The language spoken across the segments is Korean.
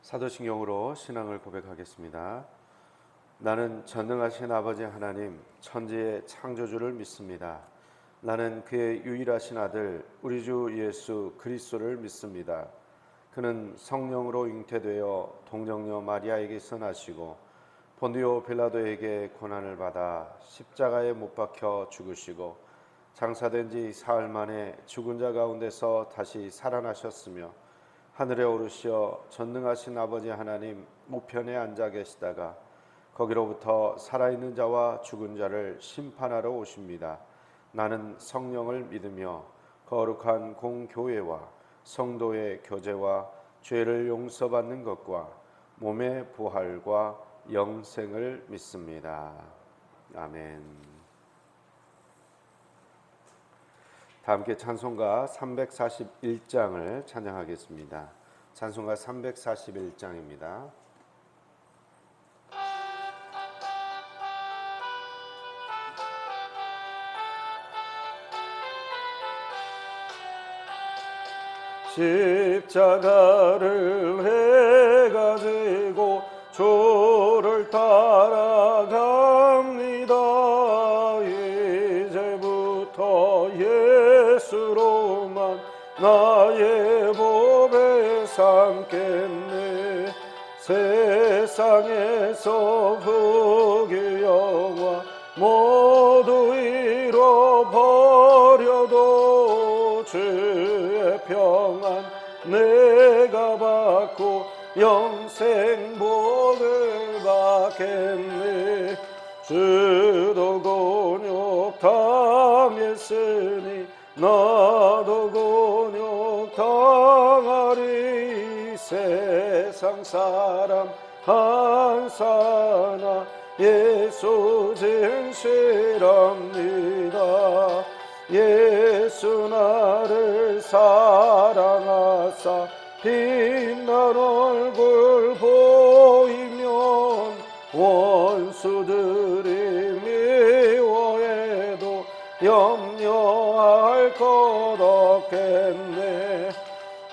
사도신경으로 신앙을 고백하겠습니다. 나는 전능하신 아버지 하나님 천지의 창조주를 믿습니다. 나는 그의 유일하신 아들 우리 주 예수 그리스도를 믿습니다. 그는 성령으로 잉태되어 동정녀 마리아에게서 나시고 본디오 빌라도에게 고난을 받아 십자가에 못 박혀 죽으시고 장사된 지 사흘 만에 죽은 자 가운데서 다시 살아나셨으며 하늘에 오르시어 전능하신 아버지 하나님 우편에 앉아 계시다가 거기로부터 살아있는 자와 죽은 자를 심판하러 오십니다. 나는 성령을 믿으며 거룩한 공교회와 성도의 교제와 죄를 용서받는 것과 몸의 부활과 영생을 믿습니다. 아멘. 다 함께 찬송가 341장을 찬양하겠습니다. 찬송가 341장입니다. 십자가를 해가지고 주를 따라갑니다. 이제부터 예수로만 나의 법에 삼겠네. 세상에서 흑의 영화 모두 잃어버려도 주의 평안 내가 받고 영생 복을 받겠네. 주도 곤욕 당했으니 나도 곤욕 당하리. 세상 사람 한사나 예수 진실합니다. 예수 나를 사랑하사 빛난 얼굴 보이면 원수들이 미워해도 염려할 것 없겠네.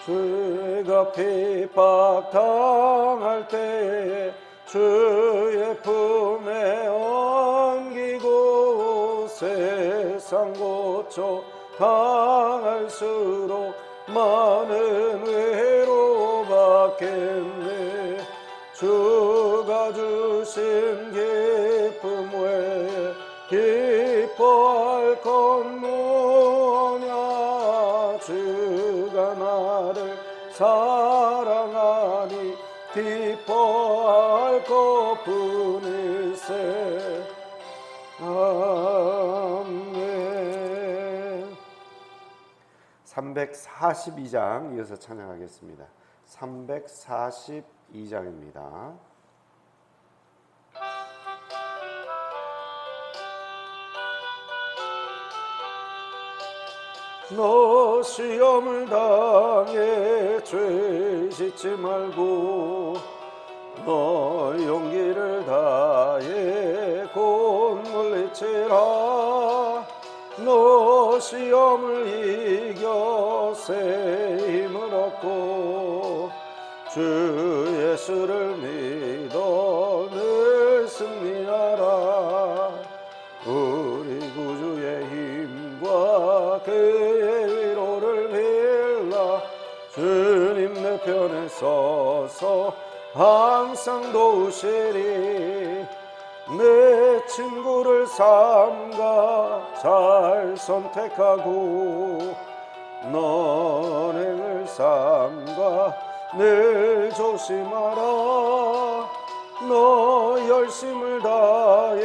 주가 핍박 당할 때에 주의 품에 엉기고 세상 고초 당할수록 많은 위로 받겠네. 주가 주신 기쁨 외에 기뻐할 건 뭐냐. 주가 나를 사랑하니 기뻐할 것뿐일세. 아멘. 342장 이어서 찬양하겠습니다. 342장입니다. 너 시험을 당해 죄 짓지 말고 너 용기를 다해 곧 물리치라. 너 시험을 이겨 새 힘을 얻고 주 예수를 믿어 늘 승리하라. 우리 구주의 힘과 그의 위로를 빌라. 주님 내 편에 서서 항상 도우시리. 내 친구를 삼가 잘 선택하고 너행을 삼가 늘 조심하라. 너 열심을 다해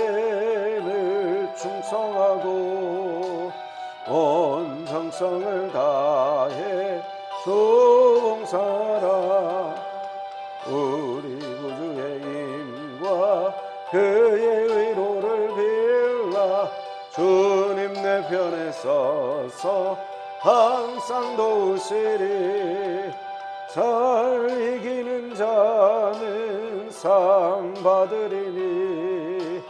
늘 충성하고 온 정성을 다해 봉사하라. 우리 구주의 힘과 그의 위로를 빌라. 주님 내 편에 서서 항상 도우시리. 잘 이기는 자는 상 받으리니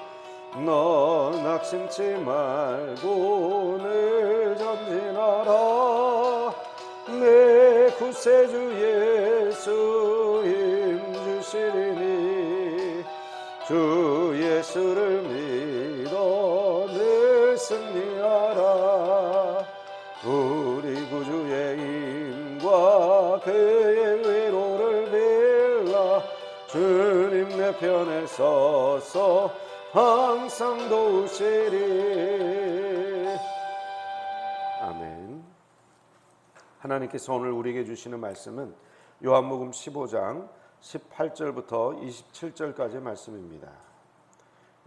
너 낙심치 말고 늘 전진하라. 내 구세주 예수 힘 주 예수를 믿어 늘 승리하라. 우리 구주의 힘과 그의 위로를 빌라 주님 내 편에 서서 항상 도우시리. 아멘. 하나님께서 오늘 우리에게 주시는 말씀은 요한복음 15장 18절부터 27절까지의 말씀입니다.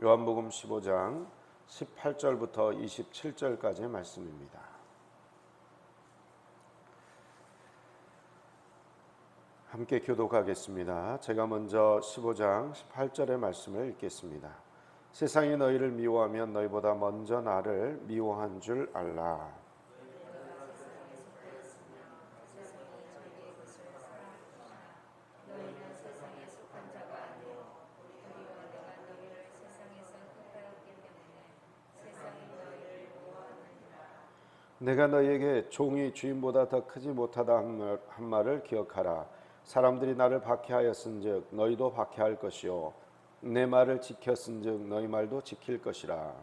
요한복음 15장 18절부터 27절까지의 말씀입니다. 함께 교독하겠습니다. 제가 먼저 15장 18절의 말씀을 읽겠습니다. 세상이 너희를 미워하면 너희보다 먼저 나를 미워한 줄 알라. 내가 너희에게 종이 주인보다 더 크지 못하다 한 말을 기억하라. 사람들이 나를 박해하였은즉 너희도 박해할 것이요 내 말을 지켰은즉 너희 말도 지킬 것이라.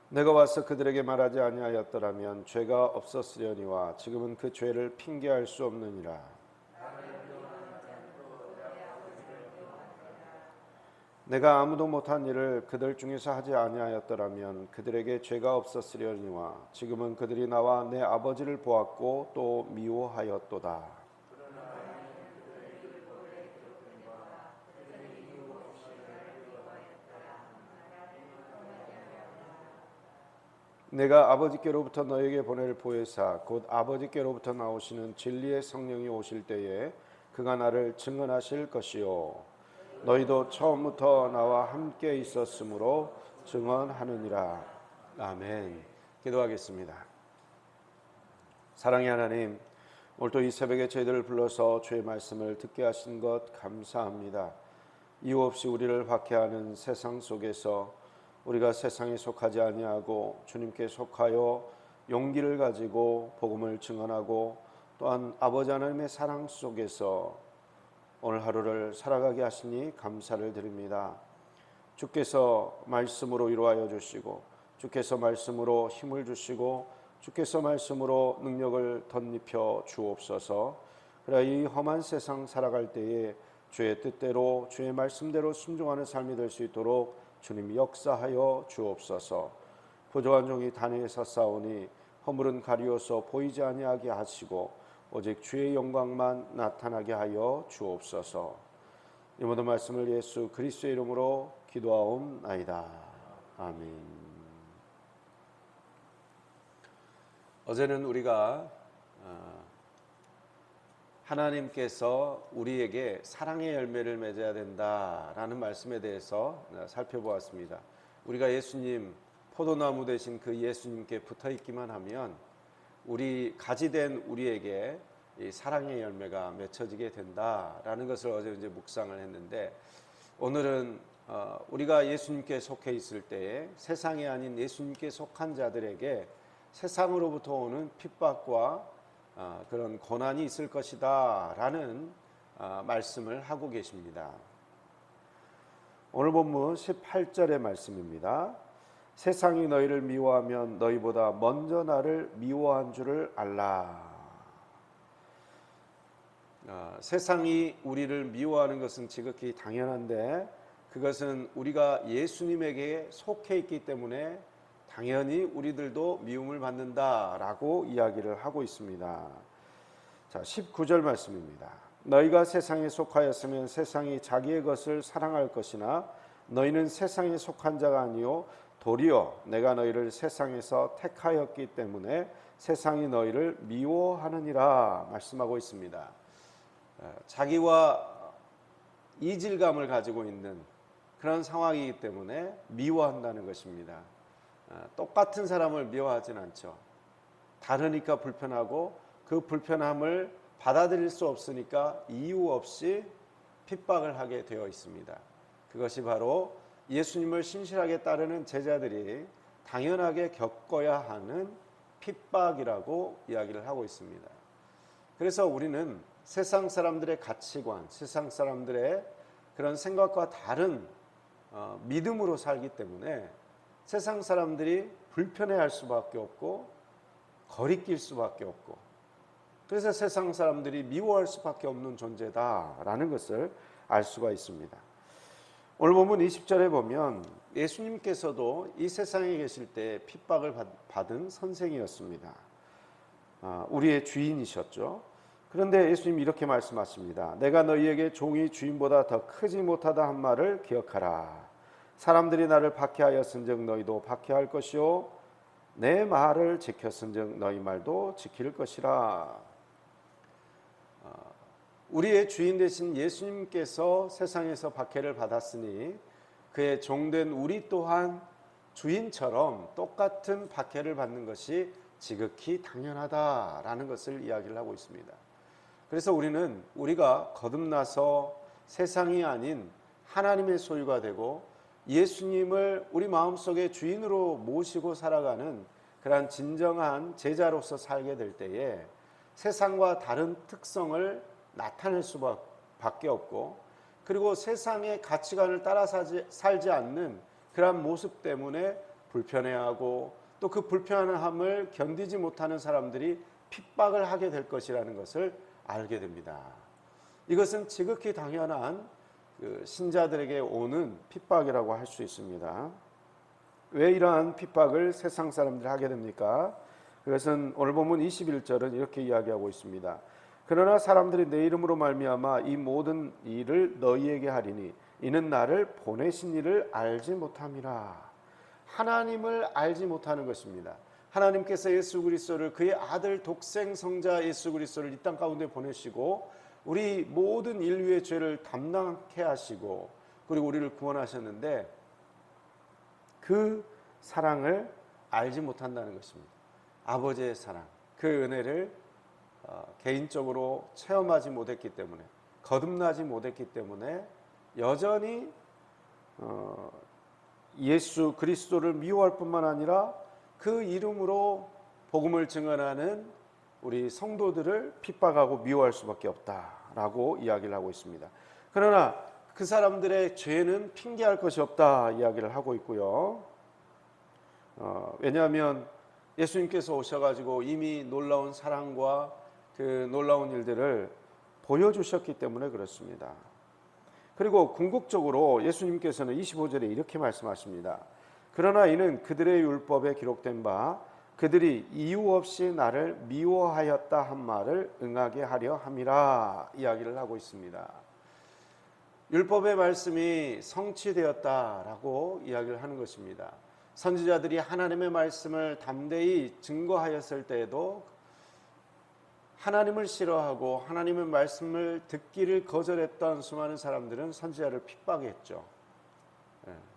내가 와서 그들에게 말하지 아니하였더라면 죄가 없었으려니와 지금은 그 죄를 핑계할 수 없느니라. 내가 아무도 못한 일을 그들 중에서 하지 아니하였더라면 그들에게 죄가 없었으려니와 지금은 그들이 나와 내 아버지를 보았고 또 미워하였도다. 내가 아버지께로부터 너에게 보낼 보혜사 곧 아버지께로부터 나오시는 진리의 성령이 오실 때에 그가 나를 증언하실 것이요 너희도 처음부터 나와 함께 있었으므로 증언하느니라. 아멘. 기도하겠습니다. 사랑의 하나님, 오늘도 이 새벽에 저희들을 불러서 주의 말씀을 듣게 하신 것 감사합니다. 이유 없이 우리를 박해하는 세상 속에서 우리가 세상에 속하지 아니하고 주님께 속하여 용기를 가지고 복음을 증언하고 또한 아버지 하나님의 사랑 속에서 오늘 하루를 살아가게 하시니 감사를 드립니다. 주께서 말씀으로 위로하여 주시고 주께서 말씀으로 힘을 주시고 주께서 말씀으로 능력을 덧입혀 주옵소서. 그래 이 험한 세상 살아갈 때에 주의 뜻대로 주의 말씀대로 순종하는 삶이 될 수 있도록 주님 역사하여 주옵소서. 부족한 종이 단위에 섰사오니 허물은 가리워서 보이지 아니하게 하시고 오직 주의 영광만 나타나게 하여 주옵소서. 이 모든 말씀을 예수 그리스도의 이름으로 기도하옵나이다. 아멘. 어제는 우리가 하나님께서 우리에게 사랑의 열매를 맺어야 된다라는 말씀에 대해서 살펴보았습니다. 우리가 예수님 포도나무 되신 그 예수님께 붙어 있기만 하면 우리 가지된 우리에게 이 사랑의 열매가 맺혀지게 된다라는 것을 어제 이제 묵상을 했는데 오늘은 우리가 예수님께 속해 있을 때에 세상이 아닌 예수님께 속한 자들에게 세상으로부터 오는 핍박과 그런 고난이 있을 것이다라는 말씀을 하고 계십니다. 오늘 본문 18절의 말씀입니다. 세상이 너희를 미워하면 너희보다 먼저 나를 미워한 줄을 알라. 세상이 우리를 미워하는 것은 지극히 당연한데 그것은 우리가 예수님에게 속해 있기 때문에 당연히 우리들도 미움을 받는다라고 이야기를 하고 있습니다. 자, 19절 말씀입니다. 너희가 세상에 속하였으면 세상이 자기의 것을 사랑할 것이나 너희는 세상에 속한 자가 아니요 도리어 내가 너희를 세상에서 택하였기 때문에 세상이 너희를 미워하느니라 말씀하고 있습니다. 자기와 이질감을 가지고 있는 그런 상황이기 때문에 미워한다는 것입니다. 똑같은 사람을 미워하진 않죠. 다르니까 불편하고 그 불편함을 받아들일 수 없으니까 이유 없이 핍박을 하게 되어 있습니다. 그것이 바로 예수님을 신실하게 따르는 제자들이 당연하게 겪어야 하는 핍박이라고 이야기를 하고 있습니다. 그래서 우리는 세상 사람들의 가치관, 세상 사람들의 그런 생각과 다른 믿음으로 살기 때문에 세상 사람들이 불편해할 수밖에 없고 거리낄 수밖에 없고, 그래서 세상 사람들이 미워할 수밖에 없는 존재다라는 것을 알 수가 있습니다. 오늘 본문 20절에 보면 예수님께서도 이 세상에 계실 때 핍박을 받은 선생이었습니다. 우리의 주인이셨죠. 그런데 예수님이 이렇게 말씀하십니다. 내가 너희에게 종이 주인보다 더 크지 못하다 한 말을 기억하라. 사람들이 나를 박해하였은즉 너희도 박해할 것이요 내 말을 지켰은즉 너희 말도 지킬 것이라. 우리의 주인 되신 예수님께서 세상에서 박해를 받았으니 그의 종된 우리 또한 주인처럼 똑같은 박해를 받는 것이 지극히 당연하다라는 것을 이야기를 하고 있습니다. 그래서 우리가 거듭나서 세상이 아닌 하나님의 소유가 되고 예수님을 우리 마음속에 주인으로 모시고 살아가는 그러한 진정한 제자로서 살게 될 때에 세상과 다른 특성을 나타낼 수밖에 없고, 그리고 세상의 가치관을 따라 살지 않는 그러한 모습 때문에 불편해하고 또 그 불편함을 견디지 못하는 사람들이 핍박을 하게 될 것이라는 것을 알게 됩니다. 이것은 지극히 당연한 신자들에게 오는 핍박이라고 할 수 있습니다. 왜 이러한 핍박을 세상 사람들이 하게 됩니까? 그것은 오늘 본문 21절은 이렇게 이야기하고 있습니다. 그러나 사람들이 내 이름으로 말미암아 이 모든 일을 너희에게 하리니 이는 나를 보내신 이를 알지 못함이라. 하나님을 알지 못하는 것입니다. 하나님께서 예수 그리스도를, 그의 아들 독생 성자 예수 그리스도를 이 땅 가운데 보내시고 우리 모든 인류의 죄를 담당케 하시고 그리고 우리를 구원하셨는데 그 사랑을 알지 못한다는 것입니다. 아버지의 사랑, 그 은혜를 개인적으로 체험하지 못했기 때문에, 거듭나지 못했기 때문에 여전히 예수 그리스도를 미워할 뿐만 아니라 그 이름으로 복음을 증언하는 우리 성도들을 핍박하고 미워할 수밖에 없다라고 이야기를 하고 있습니다. 그러나 그 사람들의 죄는 핑계할 것이 없다 이야기를 하고 있고요. 왜냐하면 예수님께서 오셔가지고 이미 놀라운 사랑과 그 놀라운 일들을 보여주셨기 때문에 그렇습니다. 그리고 궁극적으로 예수님께서는 25절에 이렇게 말씀하십니다. 그러나 이는 그들의 율법에 기록된 바 그들이 이유 없이 나를 미워하였다 한 말을 응하게 하려 함이라 이야기를 하고 있습니다. 율법의 말씀이 성취되었다라고 이야기를 하는 것입니다. 선지자들이 하나님의 말씀을 담대히 증거하였을 때에도 하나님을 싫어하고 하나님의 말씀을 듣기를 거절했던 수많은 사람들은 선지자를 핍박했죠.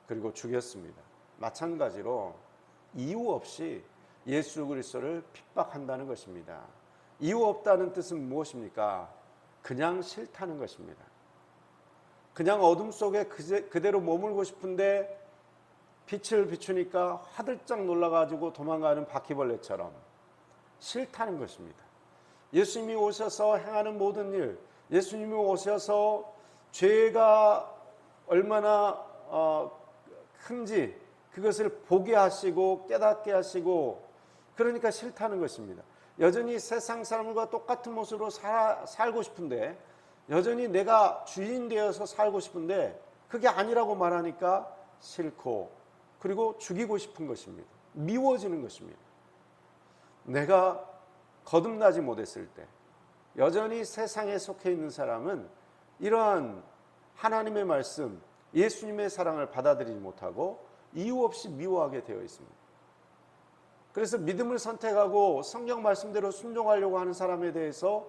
그리고 죽였습니다. 마찬가지로 이유 없이 예수 그리스도를 핍박한다는 것입니다. 이유 없다는 뜻은 무엇입니까? 그냥 싫다는 것입니다. 그냥 어둠 속에 그대로 머물고 싶은데 빛을 비추니까 화들짝 놀라가지고 도망가는 바퀴벌레처럼 싫다는 것입니다. 예수님이 오셔서 행하는 모든 일, 예수님이 오셔서 죄가 얼마나 큰지 그것을 보게 하시고 깨닫게 하시고, 그러니까 싫다는 것입니다. 여전히 세상 사람들과 똑같은 모습으로 살고 싶은데, 여전히 내가 주인 되어서 살고 싶은데 그게 아니라고 말하니까 싫고, 그리고 죽이고 싶은 것입니다. 미워지는 것입니다. 내가 거듭나지 못했을 때 여전히 세상에 속해 있는 사람은 이러한 하나님의 말씀, 예수님의 사랑을 받아들이지 못하고 이유 없이 미워하게 되어 있습니다. 그래서 믿음을 선택하고 성경 말씀대로 순종하려고 하는 사람에 대해서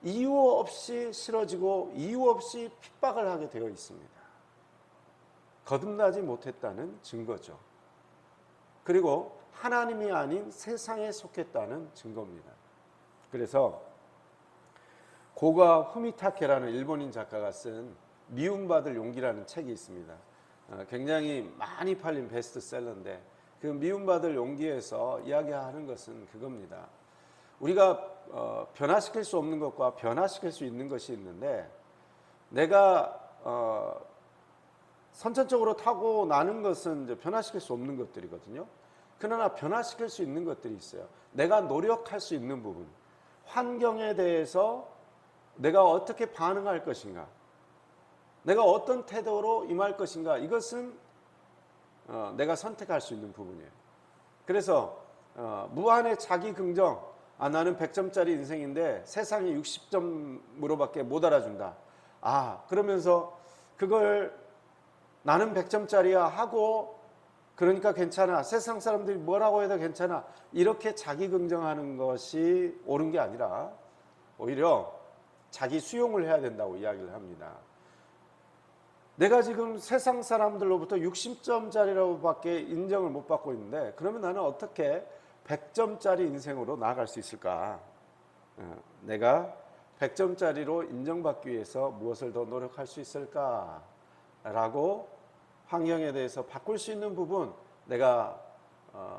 이유 없이 싫어지고 이유 없이 핍박을 하게 되어 있습니다. 거듭나지 못했다는 증거죠. 그리고 하나님이 아닌 세상에 속했다는 증거입니다. 그래서 고가 후미타케라는 일본인 작가가 쓴 미움받을 용기라는 책이 있습니다. 굉장히 많이 팔린 베스트셀러인데 그 미움받을 용기에서 이야기하는 것은 그겁니다. 우리가 변화시킬 수 없는 것과 변화시킬 수 있는 것이 있는데, 내가 선천적으로 타고나는 것은 이제 변화시킬 수 없는 것들이거든요. 그러나 변화시킬 수 있는 것들이 있어요. 내가 노력할 수 있는 부분, 환경에 대해서 내가 어떻게 반응할 것인가, 내가 어떤 태도로 임할 것인가, 이것은 내가 선택할 수 있는 부분이에요. 그래서 무한의 자기 긍정, 나는 100점짜리 인생인데 세상이 60점으로밖에 못 알아준다. 그러면서 그걸 나는 100점짜리야 하고, 그러니까 괜찮아, 세상 사람들이 뭐라고 해도 괜찮아, 이렇게 자기 긍정하는 것이 옳은 게 아니라 오히려 자기 수용을 해야 된다고 이야기를 합니다. 내가 지금 세상 사람들로부터 60점짜리로밖에 인정을 못 받고 있는데, 그러면 나는 어떻게 100점짜리 인생으로 나아갈 수 있을까? 내가 100점짜리로 인정받기 위해서 무엇을 더 노력할 수 있을까? 라고 환경에 대해서 바꿀 수 있는 부분, 내가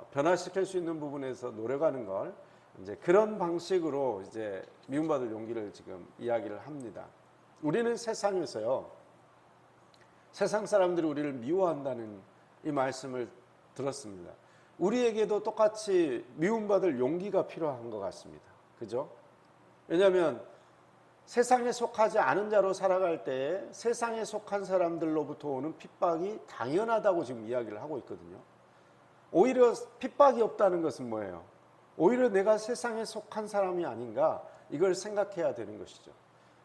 변화시킬 수 있는 부분에서 노력하는 걸, 이제 그런 방식으로 이제 미움받을 용기를 지금 이야기를 합니다. 우리는 세상에서요, 세상 사람들이 우리를 미워한다는 이 말씀을 들었습니다. 우리에게도 똑같이 미움받을 용기가 필요한 것 같습니다. 그죠? 왜냐하면 세상에 속하지 않은 자로 살아갈 때에 세상에 속한 사람들로부터 오는 핍박이 당연하다고 지금 이야기를 하고 있거든요. 오히려 핍박이 없다는 것은 뭐예요? 오히려 내가 세상에 속한 사람이 아닌가, 이걸 생각해야 되는 것이죠.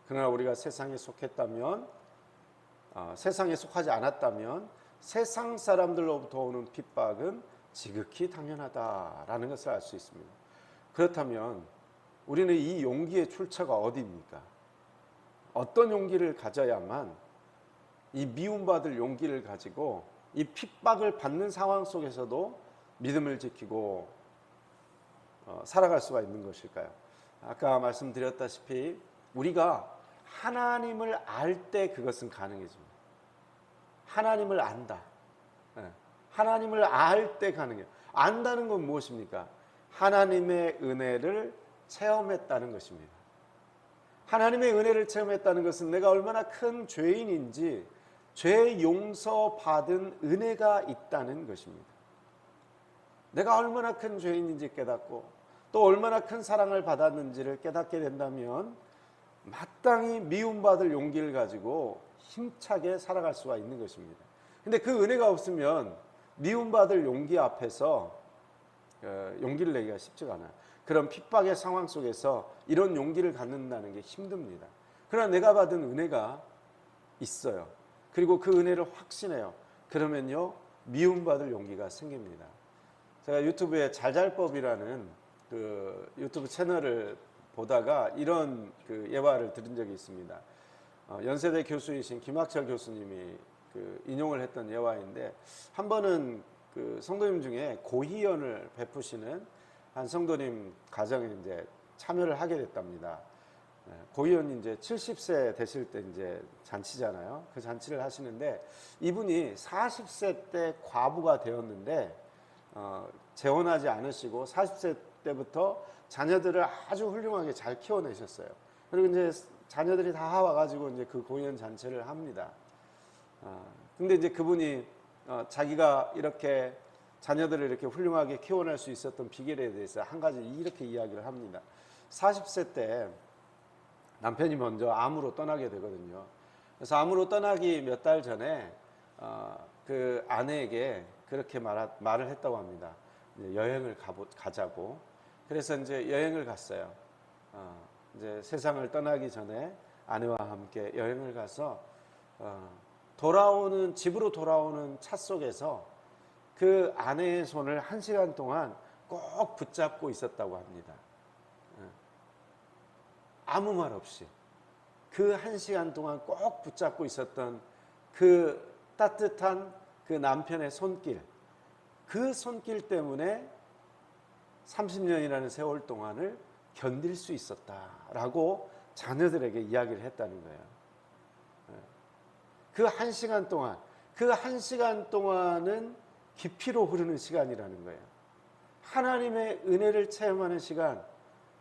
그러나 우리가 세상에 속했다면, 세상에 속하지 않았다면 세상 사람들로부터 오는 핍박은 지극히 당연하다라는 것을 알 수 있습니다. 그렇다면 우리는 이 용기의 출처가 어디입니까? 어떤 용기를 가져야만 이 미움받을 용기를 가지고 이 핍박을 받는 상황 속에서도 믿음을 지키고 살아갈 수가 있는 것일까요? 아까 말씀드렸다시피 우리가 하나님을 알 때 그것은 가능해집니다. 하나님을 안다. 하나님을 알 때 가능해요. 안다는 건 무엇입니까? 하나님의 은혜를 체험했다는 것입니다. 하나님의 은혜를 체험했다는 것은 내가 얼마나 큰 죄인인지 죄 용서받은 은혜가 있다는 것입니다. 내가 얼마나 큰 죄인인지 깨닫고 또 얼마나 큰 사랑을 받았는지를 깨닫게 된다면 마땅히 미움받을 용기를 가지고 힘차게 살아갈 수가 있는 것입니다. 근데 그 은혜가 없으면 미움받을 용기 앞에서 용기를 내기가 쉽지가 않아요. 그런 핍박의 상황 속에서 이런 용기를 갖는다는 게 힘듭니다. 그러나 내가 받은 은혜가 있어요. 그리고 그 은혜를 확신해요. 그러면요, 미움받을 용기가 생깁니다. 제가 유튜브에 잘잘법이라는 그 유튜브 채널을 보다가 이런 그 예화를 들은 적이 있습니다. 연세대 교수이신 김학철 교수님이 그 인용을 했던 예화인데, 한 번은 그 성도님 중에 고희연을 베푸시는 한 성도님 가정에 이제 참여를 하게 됐답니다. 고희연이 이제 70세 되실 때 이제 잔치잖아요. 그 잔치를 하시는데 이분이 40세 때 과부가 되었는데 재혼하지 않으시고 40세 때부터 자녀들을 아주 훌륭하게 잘 키워내셨어요. 그리고 이제 자녀들이 다 와가지고 이제 그 고희연 잔치를 합니다. 근데 이제 그분이 자기가 이렇게 자녀들을 이렇게 훌륭하게 키워낼 수 있었던 비결에 대해서 한 가지 이렇게 이야기를 합니다. 40세 때 남편이 먼저 암으로 떠나게 되거든요. 그래서 암으로 떠나기 몇 달 전에 그 아내에게 그렇게 말을 했다고 합니다. 여행을 가자고. 그래서 이제 여행을 갔어요. 이제 세상을 떠나기 전에 아내와 함께 여행을 가서 집으로 돌아오는 차 속에서 그 아내의 손을 1시간 동안 꼭 붙잡고 있었다고 합니다. 아무 말 없이 그 1시간 동안 꼭 붙잡고 있었던 그 따뜻한 그 남편의 손길, 그 손길 때문에 30년이라는 세월 동안을 견딜 수 있었다라고 자녀들에게 이야기를 했다는 거예요. 그 1시간 동안, 그 1시간 동안은 깊이로 흐르는 시간이라는 거예요. 하나님의 은혜를 체험하는 시간,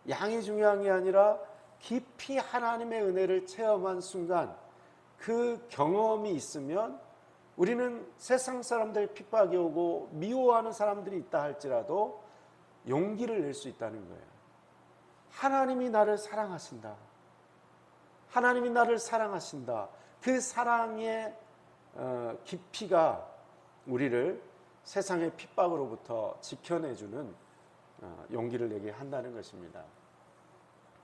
양이 중요한 게 아니라 깊이 하나님의 은혜를 체험한 순간, 그 경험이 있으면 우리는 세상 사람들 핍박이 오고 미워하는 사람들이 있다 할지라도 용기를 낼 수 있다는 거예요. 하나님이 나를 사랑하신다. 하나님이 나를 사랑하신다. 그 사랑의 깊이가 우리를 세상의 핍박으로부터 지켜내주는 용기를 내게 한다는 것입니다.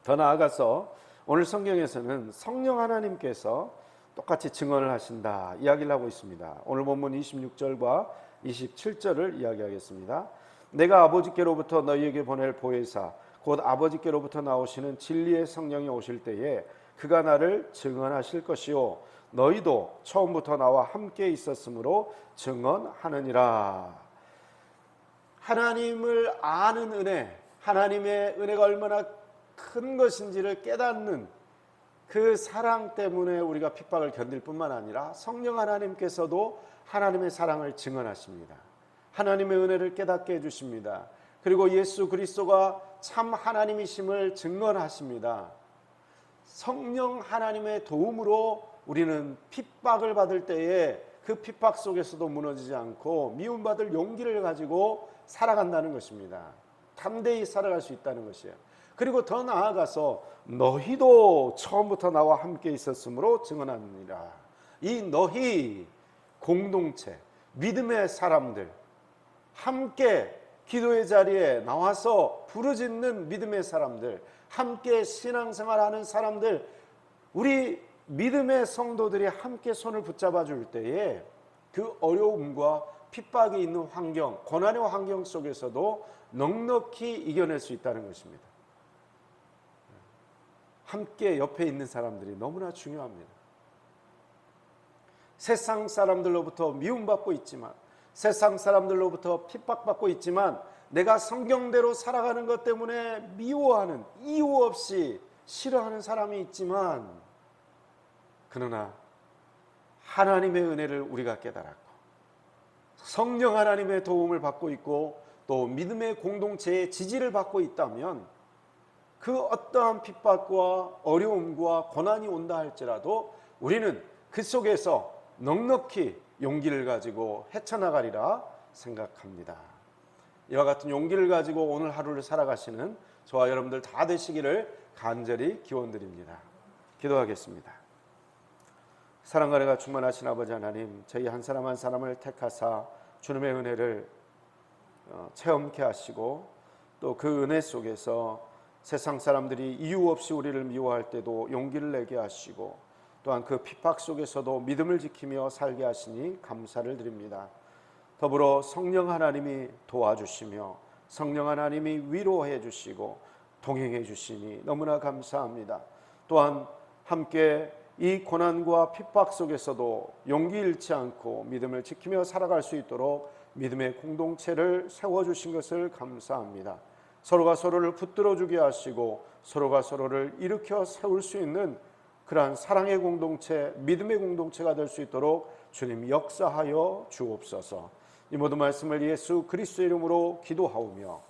더 나아가서 오늘 성경에서는 성령 하나님께서 똑같이 증언을 하신다 이야기를 하고 있습니다. 오늘 본문 26절과 27절을 이야기하겠습니다. 내가 아버지께로부터 너희에게 보낼 보혜사 곧 아버지께로부터 나오시는 진리의 성령이 오실 때에 그가 나를 증언하실 것이요 너희도 처음부터 나와 함께 있었으므로 증언하느니라. 하나님을 아는 은혜, 하나님의 은혜가 얼마나 큰 것인지를 깨닫는 그 사랑 때문에 우리가 핍박을 견딜 뿐만 아니라 성령 하나님께서도 하나님의 사랑을 증언하십니다. 하나님의 은혜를 깨닫게 해주십니다. 그리고 예수 그리스도가 참 하나님이심을 증언하십니다. 성령 하나님의 도움으로 우리는 핍박을 받을 때에 그 핍박 속에서도 무너지지 않고 미움받을 용기를 가지고 살아간다는 것입니다. 담대히 살아갈 수 있다는 것이에요. 그리고 더 나아가서 너희도 처음부터 나와 함께 있었으므로 증언하느니라. 이 너희 공동체, 믿음의 사람들, 함께 기도의 자리에 나와서 부르짖는 믿음의 사람들, 함께 신앙생활하는 사람들, 우리 믿음의 성도들이 함께 손을 붙잡아 줄 때에 그 어려움과 핍박이 있는 환경, 고난의 환경 속에서도 넉넉히 이겨낼 수 있다는 것입니다. 함께 옆에 있는 사람들이 너무나 중요합니다. 세상 사람들로부터 미움받고 있지만, 세상 사람들로부터 핍박받고 있지만, 내가 성경대로 살아가는 것 때문에 미워하는, 이유 없이 싫어하는 사람이 있지만, 그러나 하나님의 은혜를 우리가 깨달았고 성령 하나님의 도움을 받고 있고 또 믿음의 공동체의 지지를 받고 있다면 그 어떠한 핍박과 어려움과 고난이 온다 할지라도 우리는 그 속에서 넉넉히 용기를 가지고 헤쳐나가리라 생각합니다. 이와 같은 용기를 가지고 오늘 하루를 살아가시는 저와 여러분들 다 되시기를 간절히 기원드립니다. 기도하겠습니다. 사랑과 은혜가 충만하신 아버지 하나님, 저희 한 사람 한 사람을 택하사 주님의 은혜를 체험케 하시고 또 그 은혜 속에서 세상 사람들이 이유 없이 우리를 미워할 때도 용기를 내게 하시고 또한 그 핍박 속에서도 믿음을 지키며 살게 하시니 감사를 드립니다. 더불어 성령 하나님이 도와주시며 성령 하나님이 위로해 주시고 동행해 주시니 너무나 감사합니다. 또한 함께 이 고난과 핍박 속에서도 용기 잃지 않고 믿음을 지키며 살아갈 수 있도록 믿음의 공동체를 세워주신 것을 감사합니다. 서로가 서로를 붙들어주게 하시고 서로가 서로를 일으켜 세울 수 있는 그러한 사랑의 공동체, 믿음의 공동체가 될 수 있도록 주님 역사하여 주옵소서. 이 모든 말씀을 예수 그리스도의 이름으로 기도하오며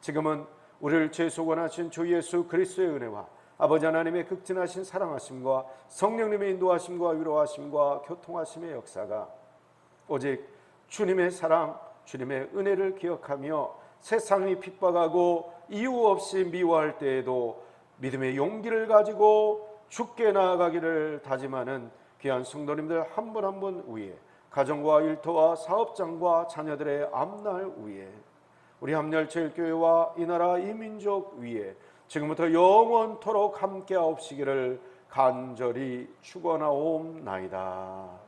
지금은 우리를 죄송원하신 주 예수 그리스도의 은혜와 아버지 하나님의 극진하신 사랑하심과 성령님의 인도하심과 위로하심과 교통하심의 역사가 오직 주님의 사랑, 주님의 은혜를 기억하며 세상이 핍박하고 이유 없이 미워할 때에도 믿음의 용기를 가지고 주께 나아가기를 다짐하는 귀한 성도님들 한 분 한 분 위에 가정과 일터와 사업장과 자녀들의 앞날 위에 우리 함열제일교회와 이 나라 이 민족 위에 지금부터 영원토록 함께하옵시기를 간절히 축원하옵나이다.